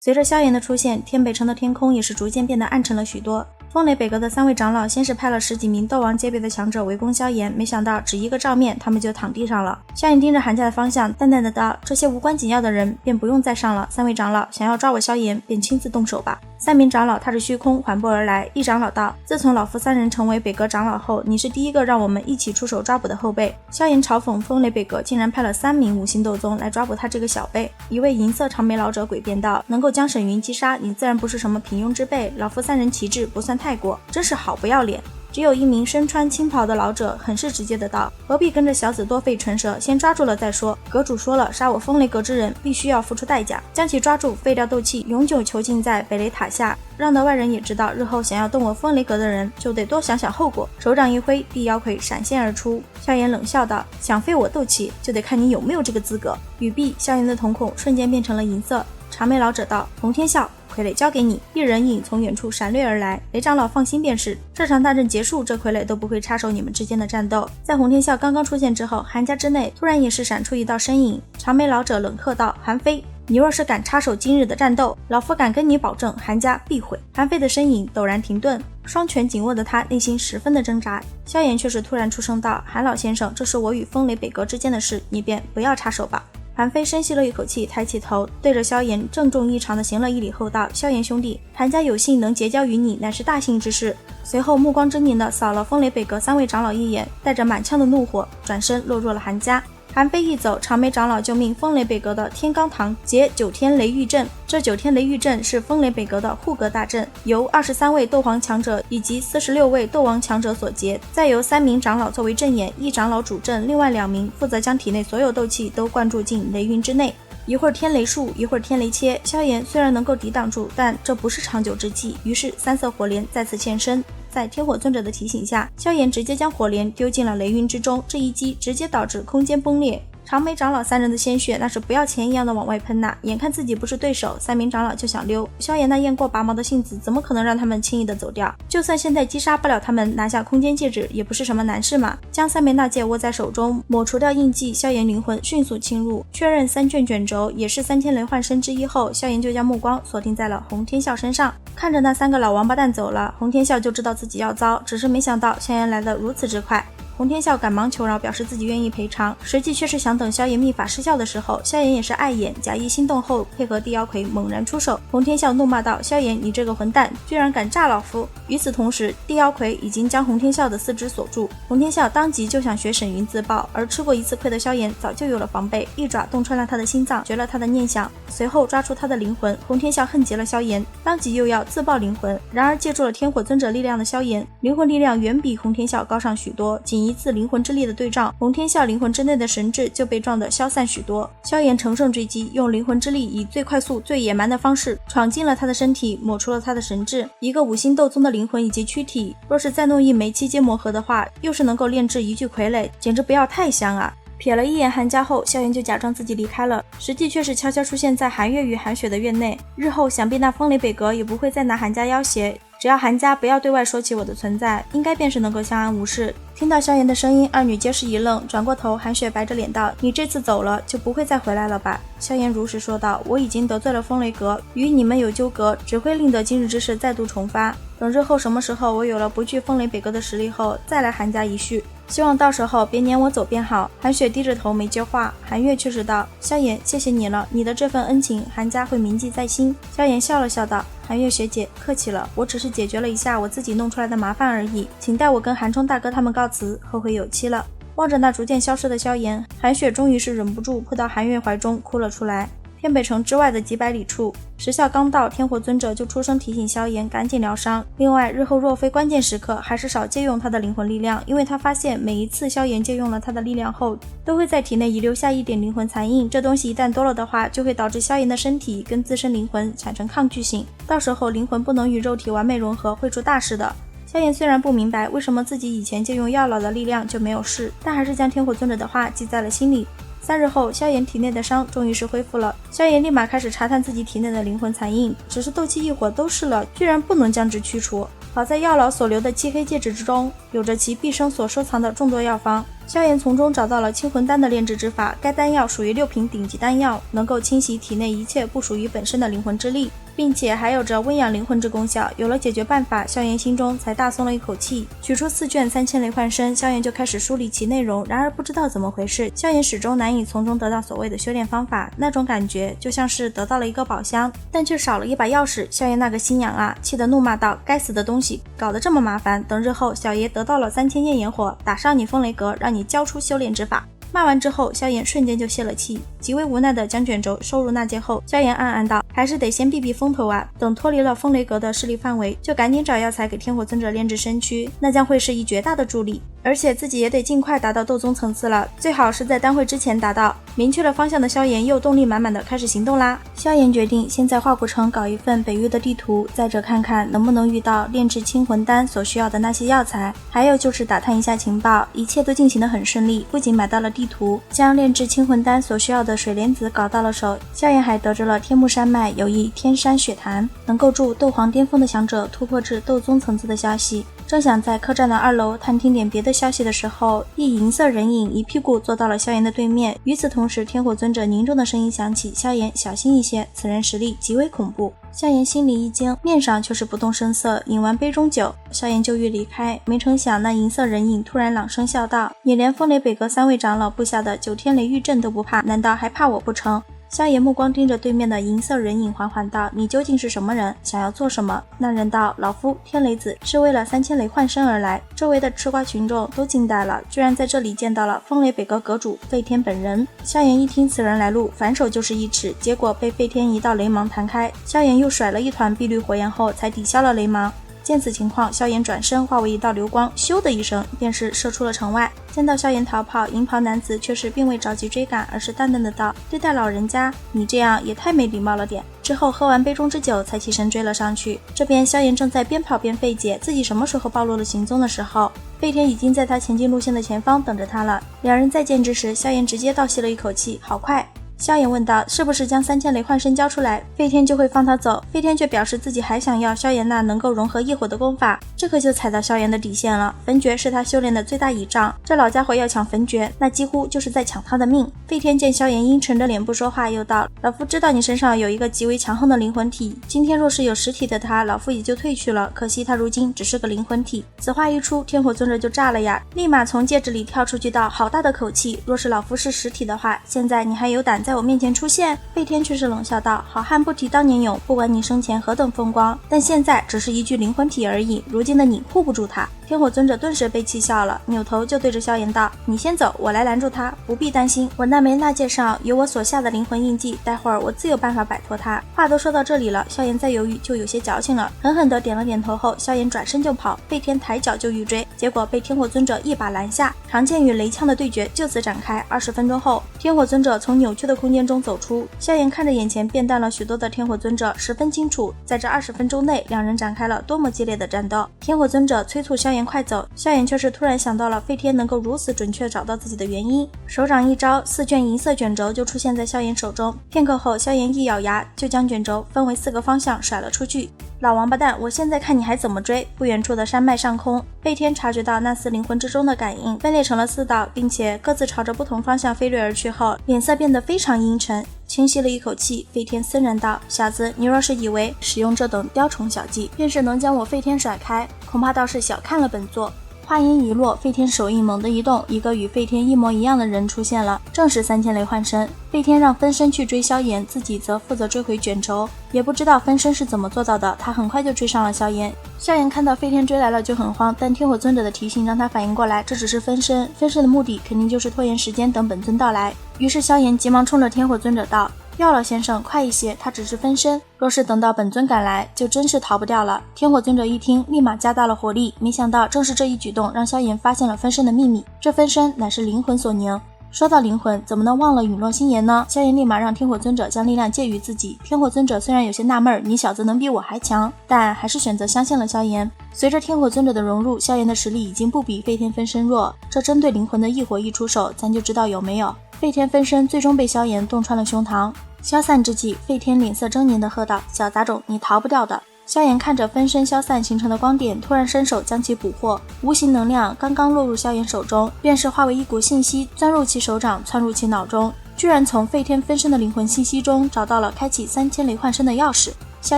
随着萧炎的出现，天北城的天空也是逐渐变得暗沉了许多。风雷北阁的3位长老先是派了10几名斗王阶别的强者围攻萧炎，没想到只一个照面，他们就躺地上了。萧炎盯着韩家的方向，淡淡的道：“这些无关紧要的人便不用再上了。3位长老想要抓我萧炎，便亲自动手吧。”3名长老踏着虚空缓步而来，一长老道：“自从老夫3人成为北阁长老后，你是第一个让我们一起出手抓捕的后辈。”萧炎嘲讽风雷北阁竟然派了3名5星斗宗来抓捕他这个小辈。一位银色长眉老者诡辩道：“能够将沈云击杀，你自然不是什么平庸之辈，老夫3人旗帜不算太过，真是好不要脸。”只有一名身穿青袍的老者很是直接的道：“何必跟着小子多费唇舌，先抓住了再说。阁主说了，杀我风雷阁之人必须要付出代价，将其抓住，废掉斗气，永久囚禁在北雷塔下，让得外人也知道，日后想要动我风雷阁的人就得多想想后果。”手掌一挥，地妖魁闪现而出。萧炎冷笑道：“想废我斗气，就得看你有没有这个资格。”语毕，萧炎的瞳孔瞬间变成了银色。长眉老者道：“洪天笑，傀儡交给你。”一人影从远处闪掠而来。雷长老放心便是，这场大战结束，这傀儡都不会插手你们之间的战斗。在洪天笑刚刚出现之后，韩家之内突然也是闪出一道身影。长眉老者冷喝道：“韩非，你若是敢插手今日的战斗，老夫敢跟你保证，韩家必毁。”韩非的身影陡然停顿，双拳紧握的他内心十分的挣扎。萧炎却是突然出声道：“韩老先生，这是我与风雷北阁之间的事，你便不要插手吧。”韩非深吸了一口气，抬起头，对着萧炎郑重异常的行了一礼后道：“萧炎兄弟，韩家有幸能结交于你，乃是大幸之事。”随后目光狰狞地扫了风雷北阁3位长老一眼，带着满腔的怒火，转身落入了韩家。韩非一走，长眉长老就命风雷北阁的天罡堂结9天雷狱阵。这9天雷狱阵是风雷北阁的护阁大阵，由23位斗皇强者以及46位斗王强者所结，再由3名长老作为阵眼，一长老主阵，另外2名负责将体内所有斗气都灌注进雷云之内。一会儿天雷术，一会儿天雷切，萧炎虽然能够抵挡住，但这不是长久之计，于是3色火莲再次现身。在天火尊者的提醒下，萧炎直接将火莲丢进了雷云之中，这一击直接导致空间崩裂。长眉长老3人的鲜血那是不要钱一样的往外喷呐，眼看自己不是对手，3名长老就想溜。萧炎那雁过拔毛的性子怎么可能让他们轻易的走掉？就算现在击杀不了他们，拿下空间戒指也不是什么难事嘛。将3枚纳戒握在手中，抹除掉印记，萧炎灵魂迅速侵入，确认3卷卷轴也是3天雷幻身之一后，萧炎就将目光锁定在了洪天笑身上。看着那3个老王八蛋走了，洪天笑就知道自己要遭，只是没想到萧炎来得如此之快。洪天笑赶忙求饶，表示自己愿意赔偿，实际却是想等萧炎秘法失效的时候。萧炎也是碍眼，假意心动后配合地妖魁猛然出手。洪天笑怒骂道：“萧炎，你这个混蛋，居然敢诈老夫！”与此同时，地妖魁已经将洪天笑的4肢锁住。洪天笑当即就想学沈云自爆，而吃过一次亏的萧炎早就有了防备，一爪洞穿了他的心脏，绝了他的念想，随后抓出他的灵魂。洪天笑恨极了萧炎，当即又要自爆灵魂，然而借助了天火尊者力量的萧炎，灵魂力量远比洪天笑高上许多，仅一次灵魂之力的对撞，洪天笑灵魂之内的神智就被撞得消散许多。萧炎乘胜追击，用灵魂之力以最快速最野蛮的方式闯进了他的身体，抹除了他的神智。一个5星斗宗的灵魂以及躯体，若是再弄一枚7阶魔核的话，又是能够炼制一具傀儡，简直不要太香啊。瞥了一眼韩家后，萧炎就假装自己离开了，实际却是悄悄出现在韩月与韩雪的院内。日后想必那风雷北阁也不会再拿韩家要挟，只要韩家不要对外说起我的存在，应该便是能够相安无事。听到萧炎的声音，二女皆是一愣，转过头，韩雪白着脸道：“你这次走了就不会再回来了吧？”萧炎如实说道：“我已经得罪了风雷阁，与你们有纠葛，只会令得今日之事再度重发。等日后什么时候我有了不惧风雷北阁的实力后，再来韩家一叙，希望到时候别撵我走便好。”韩雪低着头没接话，韩月却是道：“萧炎，谢谢你了，你的这份恩情，韩家会铭记在心。”萧炎笑了笑道：“韩月学姐客气了，我只是解决了一下我自己弄出来的麻烦而已，请带我跟韩冲大哥他们告辞，后会有期了。”望着那逐渐消失的萧炎，韩雪终于是忍不住扑到韩月怀中哭了出来。天北城之外的几百里处，时效刚到，天火尊者就出声提醒萧炎赶紧疗伤。另外，日后若非关键时刻，还是少借用他的灵魂力量，因为他发现每一次萧炎借用了他的力量后，都会在体内遗留下一点灵魂残印，这东西一旦多了的话，就会导致萧炎的身体跟自身灵魂产生抗拒性，到时候灵魂不能与肉体完美融合，会出大事的。萧炎虽然不明白为什么自己以前借用药老的力量就没有事，但还是将天火尊者的话记在了心里。3日后，萧炎体内的伤终于是恢复了，萧炎立马开始查探自己体内的灵魂残印，只是斗气异火都试了，居然不能将之驱除。好在药老所留的漆黑戒指之中，有着其毕生所收藏的众多药方，萧炎从中找到了清魂丹的炼制之法，该丹药属于6品顶级丹药，能够清洗体内一切不属于本身的灵魂之力，并且还有着温养灵魂之功效。有了解决办法，萧炎心中才大松了一口气。取出4卷3000雷幻身，萧炎就开始梳理其内容。然而不知道怎么回事，萧炎始终难以从中得到所谓的修炼方法，那种感觉就像是得到了一个宝箱，但却少了一把钥匙。萧炎那个心痒啊，气得怒骂道：“该死的东西，搞得这么麻烦！等日后小爷得到了3000焰炎火，打上你风雷阁，让你交出修炼之法。”骂完之后，萧炎瞬间就泄了气，极为无奈的将卷轴收入纳戒后，萧炎暗暗道：“还是得先避避风头啊！等脱离了风雷阁的势力范围，就赶紧找药材给天火尊者炼制身躯，那将会是一绝大的助力。而且自己也得尽快达到斗宗层次了，最好是在丹会之前达到。”明确了方向的萧炎又动力满满的开始行动啦。萧炎决定先在化古城搞一份北域的地图，再者看看能不能遇到炼制清魂丹所需要的那些药材，还有就是打探一下情报。一切都进行得很顺利，不仅买到了地图，将炼制清魂丹所需要的水莲子搞到了手，萧炎还得知了天目山脉有一天山血潭，能够助斗皇巅峰的强者突破至斗宗层次的消息。正想在客栈的2楼探听点别的消息的时候，一银色人影一屁股坐到了萧炎的对面。与此同时，天火尊者凝重的声音响起：“萧炎，小心一些，此人实力极为恐怖。”萧炎心里一惊，面上却是不动声色。饮完杯中酒，萧炎就欲离开，没成想那银色人影突然朗声笑道：“你连风雷北阁3位长老布下的9天雷狱阵都不怕，难道还怕我不成？”萧炎目光盯着对面的银色人影，缓缓道：“你究竟是什么人？想要做什么？”那人道：“老夫天雷子是为了3000雷幻身而来。”周围的吃瓜群众都惊呆了，居然在这里见到了风雷北阁阁主废天本人。萧炎一听此人来路，反手就是一尺，结果被废天一道雷芒弹开。萧炎又甩了一团碧绿火焰后，才抵消了雷芒。见此情况，萧炎转身化为一道流光，咻的一声便是射出了城外。见到萧炎逃跑，银袍男子却是并未着急追赶，而是淡淡的道：“对待老人家，你这样也太没礼貌了点。”之后喝完杯中之酒，才起身追了上去。这边萧炎正在边跑边费解自己什么时候暴露了行踪的时候，废天已经在他前进路线的前方等着他了。两人再见之时，萧炎直接倒吸了一口气，好快。萧炎问道：“是不是将3000雷幻身交出来，废天就会放他走？”废天却表示自己还想要萧炎那能够融合异火的功法，这可就踩到萧炎的底线了。焚诀是他修炼的最大倚仗，这老家伙要抢焚诀，那几乎就是在抢他的命。废天见萧炎阴沉着脸不说话，又道：“老夫知道你身上有一个极为强横的灵魂体，今天若是有实体的他，老夫也就退去了，可惜他如今只是个灵魂体。”此话一出，天火尊者就炸了呀，立马从戒指里跳出去道：“好大的口气，若是老夫是实体的话，现在你还有胆在我面前出现？”废天却是冷笑道：“好汉不提当年勇，不管你生前何等风光，但现在只是一具灵魂体而已，如今的你护不住他。”天火尊者顿时被气笑了，扭头就对着萧炎道：“你先走，我来拦住他，不必担心，我那枚纳戒上有我所下的灵魂印记，待会儿我自有办法摆脱他。”话都说到这里了，萧炎再犹豫就有些矫情了，狠狠地点了点头后，萧炎转身就跑，废天抬脚就欲追，结果被天火尊者一把拦下，长剑与雷枪的对决就此展开。20分钟后，天火尊者从扭曲的空间中走出，萧炎看着眼前变淡了许多的天火尊者，十分清楚，在这20分钟内，两人展开了多么激烈的战斗。天火尊者催促萧炎快走，萧炎却是突然想到了废天能够如此准确找到自己的原因，手掌一招，4卷银色卷轴就出现在萧炎手中。片刻后，萧炎一咬牙，就将卷轴分为4个方向甩了出去。老王八蛋，我现在看你还怎么追！不远处的山脉上空，废天察觉到那4灵魂之中的感应分裂成了4道，并且各自朝着不同方向飞掠而去后，脸色变得非常阴沉。轻吸了一口气，废天森然道：“小子，你若是以为使用这等雕虫小技，便是能将我废天甩开，恐怕倒是小看了本座。”话音一落，废天手印猛地一动，一个与废天一模一样的人出现了，正是3000雷幻身。废天让分身去追萧炎，自己则负责追回卷轴。也不知道分身是怎么做到的，他很快就追上了萧炎。萧炎看到废天追来了就很慌，但天火尊者的提醒让他反应过来，这只是分身，分身的目的肯定就是拖延时间等本尊到来。于是萧炎急忙冲着天火尊者道：“药老先生，快一些，他只是分身，若是等到本尊赶来，就真是逃不掉了。”天火尊者一听，立马加大了火力，没想到正是这一举动让萧炎发现了分身的秘密，这分身乃是灵魂所凝。说到灵魂，怎么能忘了陨落心炎呢？萧炎立马让天火尊者将力量借予自己。天火尊者虽然有些纳闷，你小子能比我还强，但还是选择相信了萧炎。随着天火尊者的融入，萧炎的实力已经不比废天分身弱，这针对灵魂的异火一出手，咱就知道有没有。废天分身最终被萧炎洞穿了胸膛。消散之际，废天脸色狰狞地喝道：“小杂种，你逃不掉的。”萧炎看着分身消散形成的光点，突然伸手将其捕获，无形能量刚刚落入萧炎手中，便是化为一股信息钻入其手掌，窜入其脑中，居然从废天分身的灵魂信息中找到了开启3000雷幻身的钥匙。萧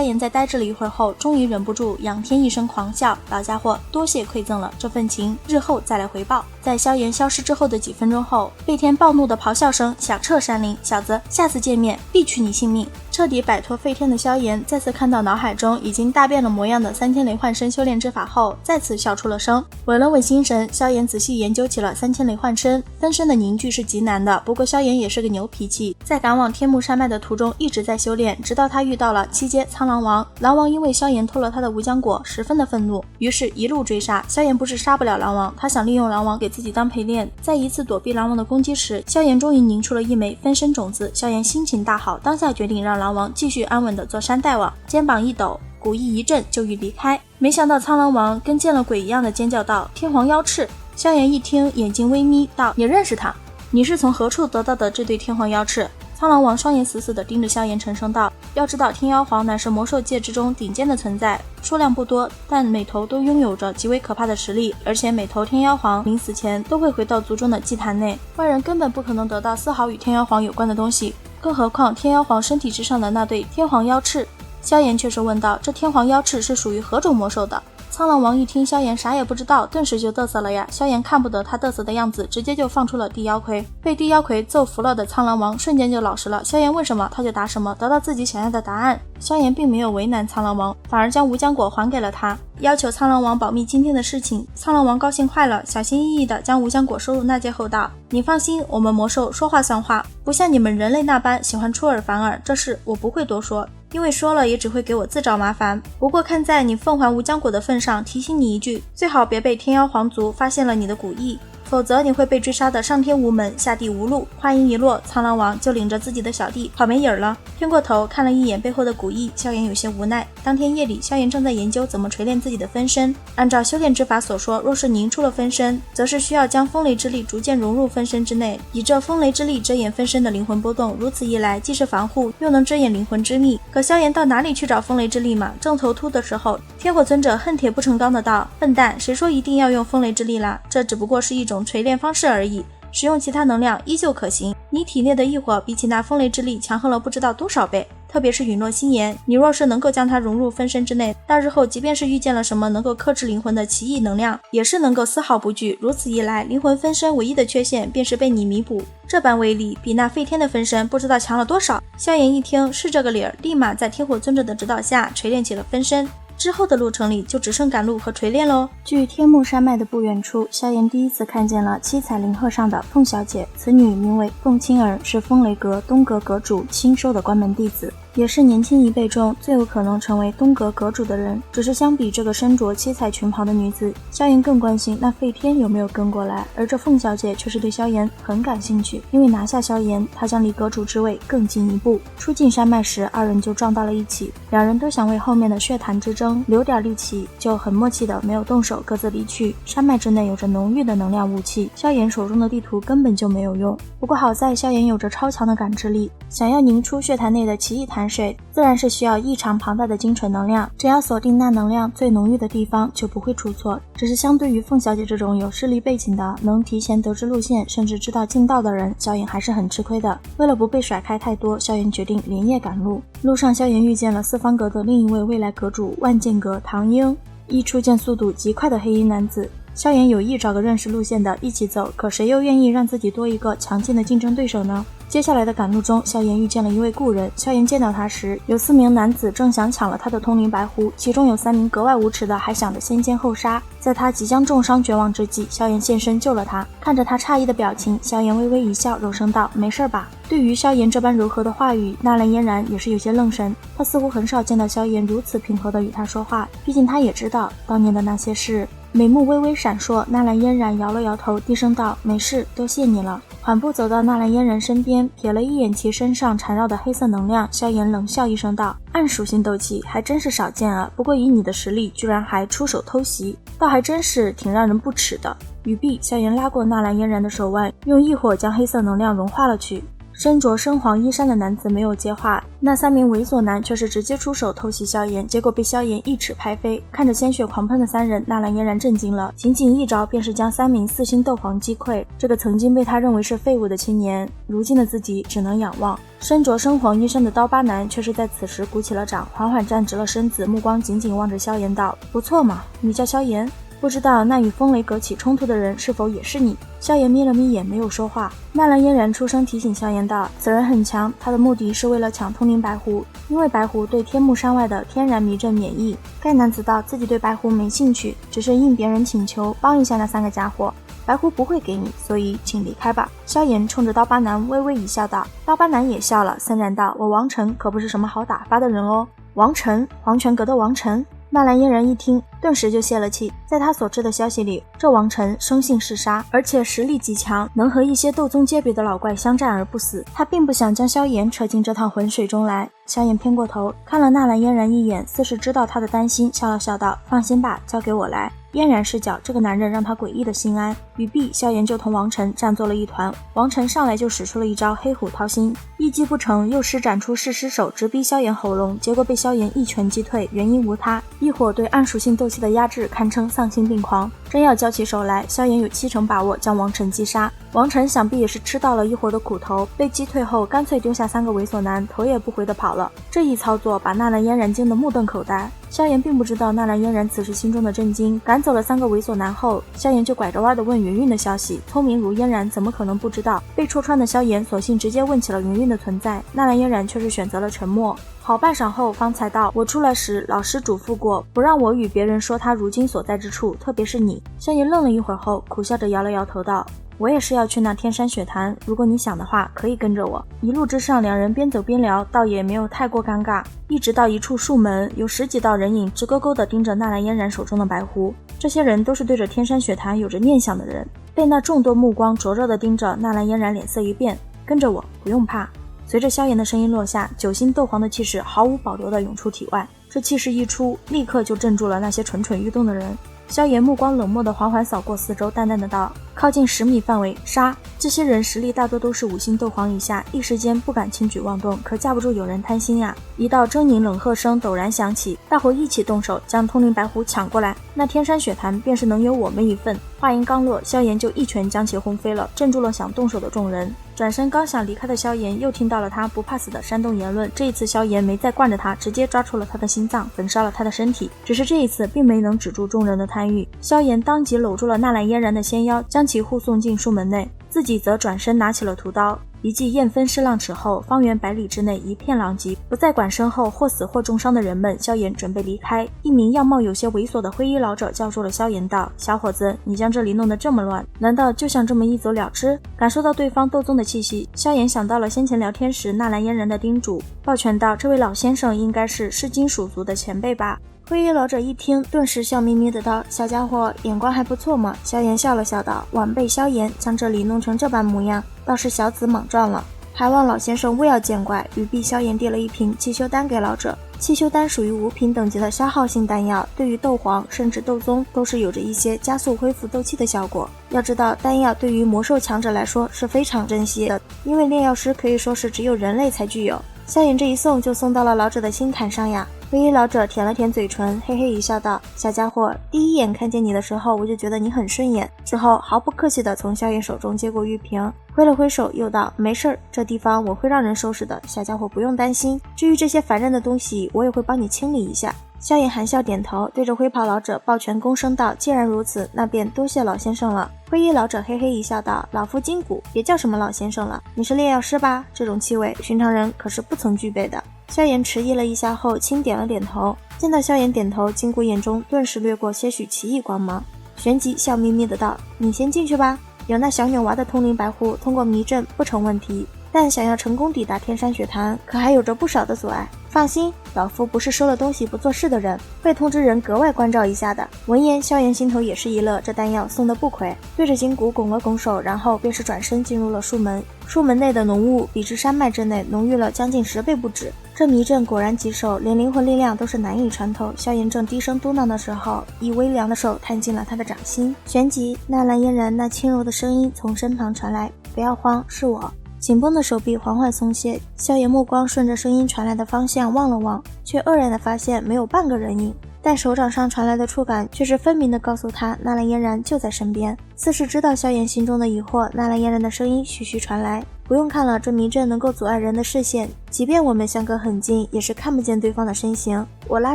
炎在呆滞了一会儿后，终于忍不住仰天一声狂笑，老家伙，多谢馈赠了，这份情日后再来回报。在萧炎消失之后的几分钟后，废天暴怒的咆哮声响彻山林，小子，下次见面必取你性命。彻底摆脱废天的萧炎再次看到脑海中已经大变了模样的3000雷幻身修炼之法后，再次笑出了声。稳了稳心神，萧炎仔细研究起了3000雷幻身。分身的凝聚是极难的，不过萧炎也是个牛脾气，在赶往天幕山脉的途中一直在修炼，直到他遇到了7阶苍狼王。狼王因为萧炎偷了他的无浆果，十分的愤怒，于是一路追杀。萧炎不是杀不了狼王，他想利用狼王给自己当陪练。在一次躲避狼王的攻击时，萧炎终于凝出了一枚分身种子。萧炎心情大好，当下决定让狼王继续安稳地坐山大王，肩膀一抖，古意一震，就欲离开。没想到苍狼王跟见了鬼一样的尖叫道：“天皇妖翅！”萧炎一听，眼睛微眯，道：“你认识他？你是从何处得到的这对天皇妖翅？”苍狼王双眼死死地盯着萧炎，沉声道：“要知道，天妖皇乃是魔兽界之中顶尖的存在，数量不多，但每头都拥有着极为可怕的实力，而且每头天妖皇临死前都会回到族中的祭坛内，外人根本不可能得到丝毫与天妖皇有关的东西，更何况天妖皇身体之上的那对天皇妖翅。”萧炎却是问道：“这天皇妖翅是属于何种魔兽的？”苍狼王一听萧炎啥也不知道，顿时就嘚瑟了呀。萧炎看不得他嘚瑟的样子，直接就放出了地妖魁。被地妖魁揍服了的苍狼王瞬间就老实了，萧炎问什么他就答什么，得到自己想要的答案。萧炎并没有为难苍狼王，反而将无浆果还给了他，要求苍狼王保密今天的事情。苍狼王高兴坏了，小心翼翼地将无浆果收入纳戒后道：“你放心，我们魔兽说话算话，不像你们人类那般喜欢出尔反尔，这事我不会多说，因为说了也只会给我自找麻烦。不过看在你奉还无浆果的份上，提醒你一句，最好别被天妖皇族发现了你的古意，否则你会被追杀的上天无门，下地无路。”话音一落，苍狼王就领着自己的小弟跑没影了。偏过头看了一眼背后的古意，萧炎有些无奈。当天夜里，萧炎正在研究怎么锤炼自己的分身。按照修炼之法所说，若是凝出了分身，则是需要将风雷之力逐渐融入分身之内，以这风雷之力遮掩分身的灵魂波动。如此一来，既是防护，又能遮掩灵魂之秘。可萧炎到哪里去找风雷之力嘛？正头秃的时候，天火尊者恨铁不成钢的道：“笨蛋，谁说一定要用风雷之力啦？这只不过是一种锤炼方式而已，使用其他能量依旧可行。你体内的异火比起那风雷之力强横了不知道多少倍，特别是陨落心炎，你若是能够将它融入分身之内，到日后即便是遇见了什么能够克制灵魂的奇异能量，也是能够丝毫不惧。如此一来，灵魂分身唯一的缺陷便是被你弥补，这般威力比那废天的分身不知道强了多少。”萧炎一听是这个理儿，立马在天火尊者的指导下锤炼起了分身。之后的路程里就只剩赶路和锤炼喽。距天幕山脉的不远处，萧炎第一次看见了七彩灵鹤上的凤小姐，此女名为凤青儿，是风雷阁东阁阁主亲收的关门弟子，也是年轻一辈中最有可能成为东阁阁主的人。只是相比这个身着七彩裙袍的女子，萧炎更关心那废天有没有跟过来，而这凤小姐却是对萧炎很感兴趣，因为拿下萧炎，她将离阁主之位更进一步。出进山脉时，二人就撞到了一起，两人都想为后面的血潭之争留点力气，就很默契的没有动手，各自离去。山脉之内有着浓郁的能量雾气，萧炎手中的地图根本就没有用。不过好在萧炎有着超强的感知力，想要凝出血潭内的奇异潭水，自然是需要异常庞大的精纯能量，只要锁定那能量最浓郁的地方就不会出错。只是相对于凤小姐这种有势力背景的，能提前得知路线甚至知道近道的人，萧炎还是很吃亏的。为了不被甩开太多，萧炎决定连夜赶路。路上萧炎遇见了四方阁的另一位未来阁主万剑阁唐英，一出现速度极快的黑衣男子。萧炎有意找个认识路线的一起走，可谁又愿意让自己多一个强劲的竞争对手呢？接下来的赶路中，萧炎遇见了一位故人。萧炎见到他时，有4名男子正想抢了他的通灵白狐，其中有3名格外无耻的还想着先奸后杀。在他即将重伤绝望之际，萧炎现身救了他。看着他诧异的表情，萧炎微微一笑，柔声道：“没事吧？”对于萧炎这般柔和的话语，纳兰嫣然也是有些愣神。他似乎很少见到萧炎如此平和地与他说话，毕竟他也知道当年的那些事。眉目微微闪烁，纳兰嫣然摇了摇头，低声道：“没事，多谢你了。”缓步走到纳兰嫣然身边，瞥了一眼其身上缠绕的黑色能量，萧炎冷笑一声道：“暗属性斗气还真是少见啊，不过以你的实力，居然还出手偷袭，倒还真是挺让人不齿的。”语毕，萧炎拉过纳兰嫣然的手腕，用异火将黑色能量融化了去。身着深黄衣衫的男子没有接话，那3名猥琐男却是直接出手偷袭萧炎，结果被萧炎一尺拍飞。看着鲜血狂喷的3人，纳兰嫣然震惊了，仅仅一招便是将3名4星斗皇击溃。这个曾经被他认为是废物的青年，如今的自己只能仰望。身着深黄衣衫的刀疤男却是在此时鼓起了掌，缓缓站直了身子，目光紧紧望着萧炎道：不错嘛，你叫萧炎？不知道那与风雷阁起冲突的人是否也是你？萧炎眯了眯眼，没有说话。纳兰嫣然出声提醒萧炎道：此人很强，他的目的是为了抢通灵白狐，因为白狐对天幕山外的天然迷阵免疫。该男子道自己对白狐没兴趣，只是应别人请求帮一下那3个家伙。白狐不会给你，所以请离开吧。萧炎冲着刀疤男微微一笑道。刀疤男也笑了，森然道：我王晨可不是什么好打发的人哦。王晨？黄泉阁的王晨？纳兰嫣然一听，顿时就泄了气。在他所知的消息里，这王晨生性嗜杀，而且实力极强，能和一些斗宗阶别的老怪相战而不死。他并不想将萧炎扯进这趟浑水中来。萧炎偏过头看了纳兰嫣然一眼，似是知道他的担心，笑了笑道：放心吧，交给我来。嫣然视角，这个男人让他诡异的心安。语毕，萧炎就同王晨战作了一团。王晨上来就使出了一招黑虎掏心，一击不成，又施展出噬尸手直逼萧炎喉咙，结果被萧炎一拳击退，原因无他，一伙对暗属性斗气的压制，堪称丧心病狂。真要交起手来，萧炎有7成把握将王晨击杀。王晨想必也是吃到了一伙的苦头，被击退后干脆丢下3个猥琐男，头也不回地跑了。这一操作把纳兰嫣然惊得目瞪口呆。萧炎并不知道纳兰嫣然此时心中的震惊，赶走了3个猥琐男后，萧炎就拐着弯地问云云的消息。聪明如嫣然怎么可能不知道？被戳穿的萧炎索性直接问起了云云的存在，纳兰嫣然却是选择了沉默。好半晌后方才道：我出来时老师嘱咐过，不让我与别人说他如今所在之处，特别是你。萧炎愣了一会儿后，苦笑着摇了摇头道：我也是要去那天山雪潭，如果你想的话可以跟着我。一路之上2人边走边聊，倒也没有太过尴尬。一直到一处树门，有10几道人影直勾勾地盯着纳兰嫣然手中的白狐。这些人都是对着天山雪潭有着念想的人。被那众多目光灼热地盯着，纳兰嫣然脸色一变，跟着我，不用怕。随着萧炎的声音落下，9星斗皇的气势毫无保留地涌出体外。这气势一出，立刻就镇住了那些蠢蠢欲动的人。萧炎目光冷漠地缓缓扫过四周，淡淡的道：靠近10米范围，杀！这些人实力大多都是5星斗皇以下，一时间不敢轻举妄动，可架不住有人贪心呀。一道狰狞冷喝声陡然响起，大伙一起动手将通灵白狐抢过来，那天山雪潭便是能有我们一份。话音刚落，萧炎就一拳将其轰飞了，镇住了想动手的众人。转身刚想离开的萧炎又听到了他不怕死的煽动言论，这一次萧炎没再惯着他，直接抓出了他的心脏，焚烧了他的身体。只是这一次并没能止住众人的贪欲，萧炎当即搂住了纳兰嫣然的纤腰，将其护送进树门内，自己则转身拿起了屠刀。一记燕分尸浪齿后，方圆100里之内一片狼藉，不再管身后或死或重伤的人们，萧炎准备离开。一名样貌有些猥琐的灰衣老者叫住了萧炎道：小伙子，你将这里弄得这么乱，难道就想这么一走了之？感受到对方斗宗的气息，萧炎想到了先前聊天时纳兰嫣然的叮嘱，抱拳道：这位老先生应该是赤金属族的前辈吧。灰衣老者一听，顿时笑眯眯的道：小家伙眼光还不错嘛。萧炎笑了笑道：晚辈萧炎将这里弄成这般模样，倒是小子莽撞了，还望老先生勿要见怪。语毕，萧炎递了一瓶气修丹给老者。气修丹属于5品等级的消耗性丹药，对于斗皇甚至斗宗都是有着一些加速恢复斗气的效果。要知道，丹药对于魔兽强者来说是非常珍惜的，因为炼药师可以说是只有人类才具有。萧炎这一送就送到了老者的心坎上呀。灰衣老者舔了舔嘴唇，嘿嘿一笑道：小家伙，第一眼看见你的时候我就觉得你很顺眼。之后毫不客气地从萧炎手中接过玉瓶，挥了挥手又道：没事儿，这地方我会让人收拾的，小家伙不用担心，至于这些烦人的东西我也会帮你清理一下。萧炎含笑点头，对着灰袍老者抱拳躬声道：既然如此，那便多谢老先生了。灰衣老者嘿嘿一笑道：老夫筋骨，别叫什么老先生了，你是炼药师吧？这种气味寻常人可是不曾具备的。萧炎迟疑了一下后轻点了点头，见到萧炎点头，筋骨眼中顿时掠过些许奇异光芒，旋即笑眯眯的道：你先进去吧，有那小女娃的通灵白狐，通过迷阵不成问题，但想要成功抵达天山雪潭，可还有着不少的阻碍。放心，老夫不是收了东西不做事的人，会通知人格外关照一下的。闻言，萧炎心头也是一乐，这丹药送得不亏，对着筋骨拱了拱手，然后便是转身进入了树门。树门内的浓雾比之山脉之内浓郁了将近10倍不止，这迷阵果然棘手，连灵魂力量都是难以穿透。萧炎正低声嘟囔的时候，一微凉的手探进了他的掌心，旋即纳兰嫣然那轻柔的声音从身旁传来：不要慌，是我。紧绷的手臂缓缓松懈，萧炎目光顺着声音传来的方向望了望，却愕然地发现没有半个人影，但手掌上传来的触感却是分明地告诉他纳兰嫣然就在身边。似是知道萧炎心中的疑惑，纳兰嫣然的声音徐徐传来，不用看了，这迷阵能够阻碍人的视线，即便我们相隔很近，也是看不见对方的身形。我拉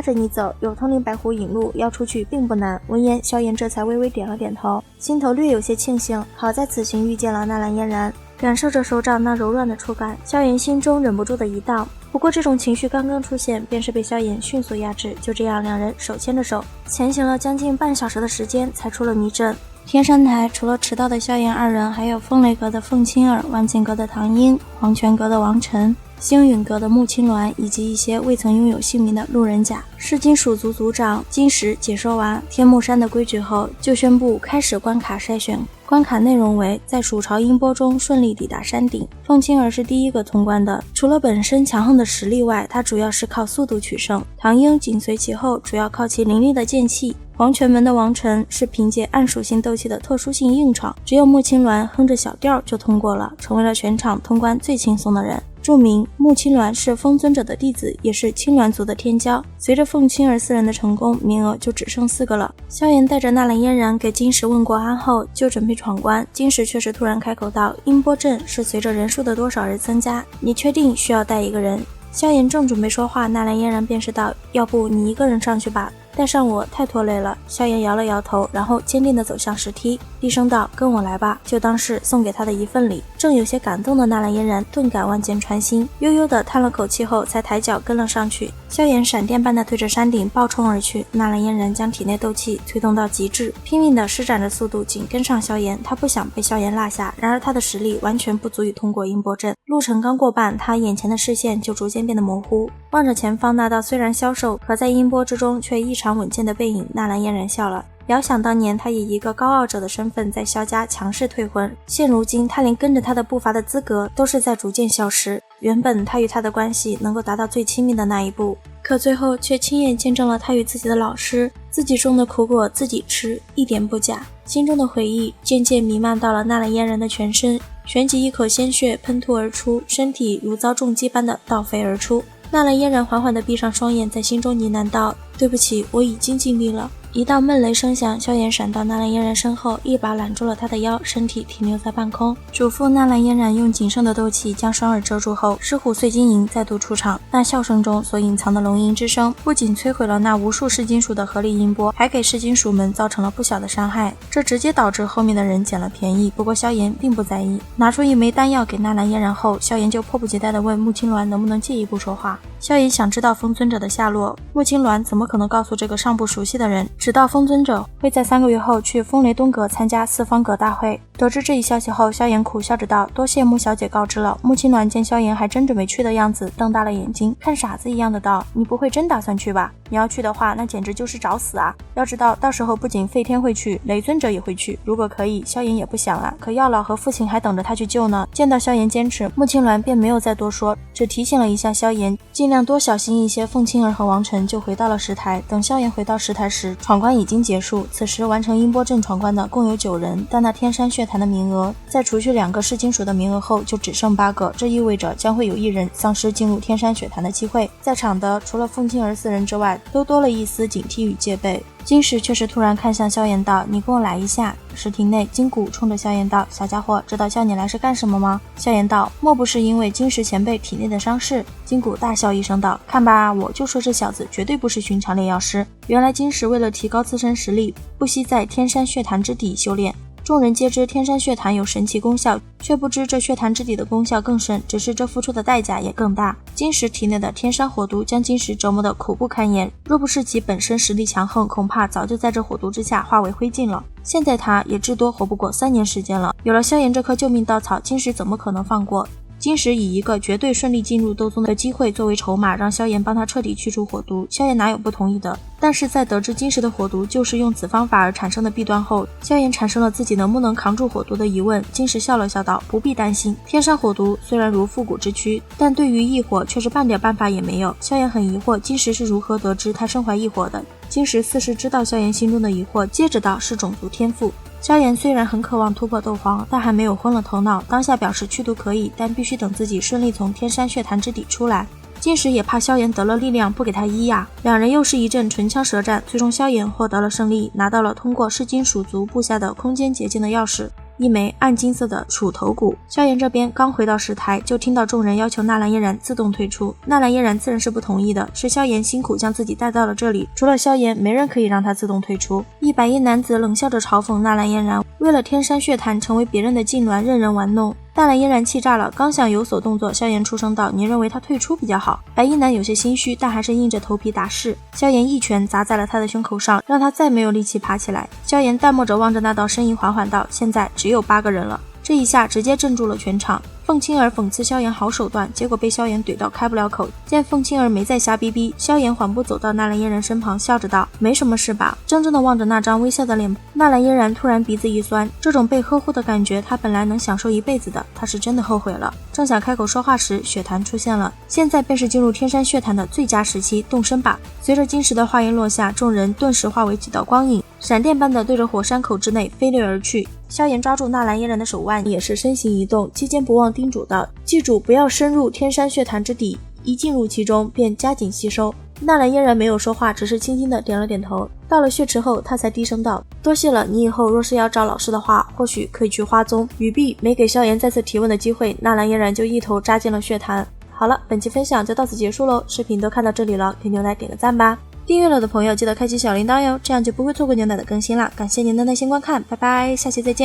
着你走，有通灵白狐引路，要出去并不难。闻言，萧炎这才微微点了点头，心头略有些庆幸，好在此行遇见了纳兰嫣然。感受着手掌那柔软的触感，萧炎心中忍不住的一荡。不过这种情绪刚刚出现，便是被萧炎迅速压制。就这样，两人手牵着手前行了将近半小时的时间，才出了迷阵。天山台除了迟到的萧炎二人，还有风雷阁的凤青儿、万剑阁的唐英、黄泉阁的王晨、星陨阁的穆青鸾，以及一些未曾拥有姓名的路人甲。噬金属族族长金石解说完天目山的规矩后，就宣布开始关卡筛选。关卡内容为在鼠潮音波中顺利抵达山顶。凤青儿是第一个通关的，除了本身强横的实力外，她主要是靠速度取胜。唐英紧随其后，主要靠其凌厉的剑气。黄泉门的王晨是凭借暗属性斗气的特殊性硬闯，只有穆青鸾哼着小调就通过了，成为了全场通关最轻松的人。注明穆青鸾是风尊者的弟子，也是青鸾族的天骄。随着凤青儿4人的成功，名额就只剩4个了。萧炎带着纳兰嫣然给金石问过安后，就准备闯关。金石却是突然开口道：“音波阵是随着人数的多少而增加，你确定需要带一个人？”萧炎正准备说话，纳兰嫣然便是道：“要不你一个人上去吧，带上我太拖累了。”萧炎摇了摇头，然后坚定地走向石梯，低声道：“跟我来吧。”就当是送给他的一份礼。正有些感动的纳兰嫣然顿感万箭穿心，悠悠地叹了口气后，才抬脚跟了上去。萧炎闪电般的对着山顶暴冲而去，纳兰嫣然将体内斗气推动到极致，拼命地施展着速度紧跟上萧炎。他不想被萧炎落下，然而他的实力完全不足以通过音波阵。路程刚过半，他眼前的视线就逐渐变得模糊，望着前方那道虽然消瘦，可在音波之中却异常稳健的背影，纳兰嫣然笑了。遥想当年他以一个高傲者的身份在萧家强势退婚，现如今他连跟着他的步伐的资格都是在逐渐消失。原本他与他的关系能够达到最亲密的那一步，可最后却亲眼见证了他与自己的老师，自己种的苦果自己吃，一点不假。心中的回忆渐渐弥漫到了纳兰嫣然的全身，旋即一口鲜血喷吐而出，身体如遭重击般的倒飞而出。纳兰嫣然缓缓地闭上双眼，在心中呢喃道：“对不起，我已经尽力了。”一道闷雷声响，萧炎闪到纳兰嫣然身后，一把揽住了她的腰，身体停留在半空，嘱咐纳兰嫣然用仅剩的斗气将双耳遮住后，狮虎碎金银再度出场。那笑声中所隐藏的龙吟之声，不仅摧毁了那无数噬金属的合力音波，还给噬金属们造成了不小的伤害，这直接导致后面的人捡了便宜。不过萧炎并不在意，拿出一枚丹药给纳兰嫣然后，萧炎就迫不及待地问穆青鸾能不能借一步说话。萧炎想知道风尊者的下落，穆青鸾怎么可能告诉这个尚不熟悉的人，直到风尊者会在3个月后去风雷东阁参加四方阁大会。得知这一消息后，萧炎苦笑着道：“多谢穆小姐告知了。”穆青鸾见萧炎还真准备去的样子，瞪大了眼睛，看傻子一样的道：“你不会真打算去吧？你要去的话，那简直就是找死啊！要知道，到时候不仅废天会去，雷尊者也会去。如果可以，萧炎也不想啊，可药老和父亲还等着他去救呢。”见到萧炎坚持，穆青鸾便没有再多说，只提醒了一下萧炎，尽量多小心一些。凤青儿和王晨就回到了石台。等萧炎回到石台时，闯关已经结束。此时完成音波阵闯关的共有9人，但那天山血潭的名额在除去2个噬金属的名额后就只剩8个，这意味着将会有1人丧失进入天山血潭的机会。在场的除了凤青儿4人之外，都多了一丝警惕与戒备。金石却是突然看向萧炎道：“你跟我来一下。”石亭内，金谷冲着萧炎道：“小家伙，知道叫你来是干什么吗？”萧炎道：“莫不是因为金石前辈体内的伤势？”金谷大笑一声道：“看吧，我就说这小子绝对不是寻常炼药师。原来金石为了提高自身实力，不惜在天山血潭之底修炼。众人皆知天山血潭有神奇功效，却不知这血潭之底的功效更甚，只是这付出的代价也更大。金石体内的天山火毒将金石折磨得苦不堪言，若不是其本身实力强横，恐怕早就在这火毒之下化为灰烬了。现在他也至多活不过3年时间了，有了萧炎这颗救命稻草，金石怎么可能放过？金石以一个绝对顺利进入斗宗的机会作为筹码，让萧炎帮他彻底去除火毒。萧炎哪有不同意的？但是在得知金石的火毒就是用此方法而产生的弊端后，萧炎产生了自己能不能扛住火毒的疑问。金石笑了笑道：“不必担心，天山火毒虽然如复古之躯，但对于异火却是半点办法也没有。”萧炎很疑惑，金石是如何得知他身怀异火的？金石似是知道萧炎心中的疑惑，接着道：“是种族天赋。”萧炎虽然很渴望突破斗皇，但还没有昏了头脑，当下表示去毒可以，但必须等自己顺利从天山血潭之底出来。金石也怕萧炎得了力量不给他医呀，两人又是一阵唇枪舌战，最终萧炎获得了胜利，拿到了通过噬金属族布下的空间捷径的钥匙，一枚暗金色的杵头骨。萧炎这边刚回到石台，就听到众人要求纳兰嫣然自动退出。纳兰嫣然自然是不同意的，是萧炎辛苦将自己带到了这里，除了萧炎没人可以让他自动退出。一白衣男子冷笑着嘲讽纳兰嫣然为了天山血潭成为别人的痉挛，任人玩弄。纳兰嫣然气炸了，刚想有所动作，萧炎出声道：“你认为他退出比较好？”白衣男有些心虚，但还是硬着头皮打是。萧炎一拳砸在了他的胸口上，让他再没有力气爬起来。萧炎淡漠着望着那道身影，缓缓道：“现在只有8个人了。”这一下直接镇住了全场。凤青儿讽刺萧炎好手段，结果被萧炎怼到开不了口。见凤青儿没再瞎逼逼，萧炎缓步走到纳兰嫣然身旁，笑着道：“没什么事吧？”怔怔地望着那张微笑的脸。纳兰嫣然突然鼻子一酸，这种被呵护的感觉，她本来能享受一辈子的，她是真的后悔了。正想开口说话时，血潭出现了，现在便是进入天山血潭的最佳时期，动身吧！随着金石的话音落下，众人顿时化为几道光影，闪电般的对着火山口之内飞掠而去。萧炎抓住纳兰嫣然的手腕，也是身形一动，期间不忘叮嘱道：“记住不要深入天山血潭之底，一进入其中便加紧吸收。”纳兰嫣然没有说话，只是轻轻的点了点头。到了血池后，他才低声道：“多谢了，你以后若是要找老师的话，或许可以去花宗。”语毕，没给萧炎再次提问的机会，纳兰嫣然就一头扎进了血潭。好了，本期分享就到此结束喽，视频都看到这里了，给牛奶点个赞吧。订阅了的朋友记得开启小铃铛哟，这样就不会错过牛奶的更新啦。感谢您的耐心观看，拜拜，下期再见。